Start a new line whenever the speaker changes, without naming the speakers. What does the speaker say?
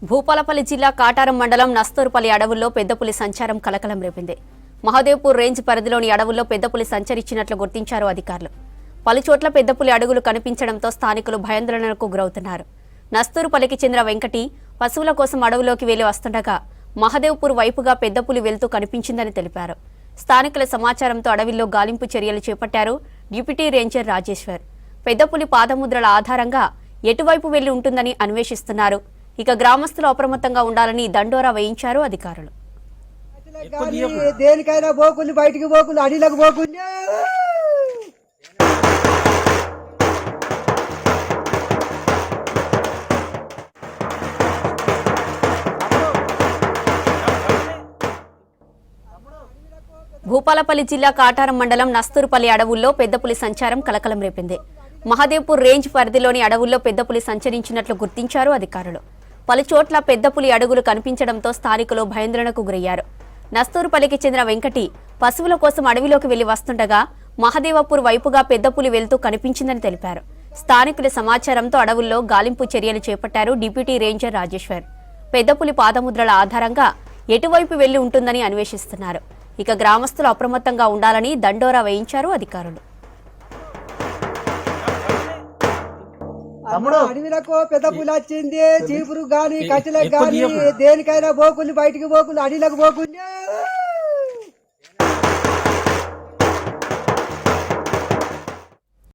భూపాలపల్లి జిల్లా కాటారం మండలం నస్తూరుపల్లి అడవుల్లో పెద్దపులి సంచారం కలకలం రేపింది. మహదేవ్పూర్ రేంజ్ పరిధిలోని అడవుల్లో పెద్దపులి సంచరించినట్లు గుర్తించారు అధికారులు. పలుచోట్ల పెద్దపులి అడుగులు కనిపించడంతో స్థానికులు భయాందోళనకు గురవుతున్నారు. నస్తూరుపల్లికి చెందిన వెంకటి పశువుల కోసం అడవులోకి వెళ్లి వస్తుండగా మహదేవ్పూర్ వైపుగా పెద్దపులి వెళ్తూ కనిపించిందని తెలిపారు. స్థానికుల సమాచారంతో అడవిలో గాలింపు చర్యలు చేపట్టారు డిప్యూటీ రేంజర్ రాజేశ్వర్. పెద్దపులి పాదముద్రల ఆధారంగా ఎటువైపు వెళ్లి ఉంటుందని అన్వేషిస్తున్నారు. ఇక గ్రామస్తులు అప్రమత్తంగా ఉండాలని దండోరా వేయించారు అధికారులు.
దేనికైనా పోకుండా బయటికి పోకుండా అడిలకు పోకుండా
భూపాలపల్లి జిల్లా కాటారం మండలం నస్తూరుపల్లి అడవుల్లో పెద్దపులి సంచారం కలకలం రేపింది. మహదేవ్పూర్ రేంజ్ పరిధిలోని అడవుల్లో పెద్దపులి సంచరించినట్లు గుర్తించారు అధికారులు. పలుచోట్ల పెద్దపులి అడుగులు కనిపించడంతో స్థానికులు భయాందోళనకు గురయ్యారు. నస్తూరుపల్లికి చెందిన వెంకటి పశువుల కోసం అడవిలోకి వెళ్లి వస్తుండగా మహదేవపూర్ వైపుగా పెద్దపులి వెళ్తూ కనిపించిందని తెలిపారు. స్థానికుల సమాచారంతో అడవుల్లో గాలింపు చర్యలు చేపట్టారు డిప్యూటీ రేంజర్ రాజేశ్వర్. పెద్దపులి పాదముద్రల ఆధారంగా ఎటువైపు వెళ్లి ఉంటుందని అన్వేషిస్తున్నారు. ఇక గ్రామస్తులు అప్రమత్తంగా ఉండాలని దండోరా వేయించారు అధికారులు.
అడవిలకు పెద్ద పులి వచ్చింది, చీపురు గాని కట్టెలకు గాని దేనికైనా పోకుండా బయటికి పోకుండా అడవిలకు పోకుండా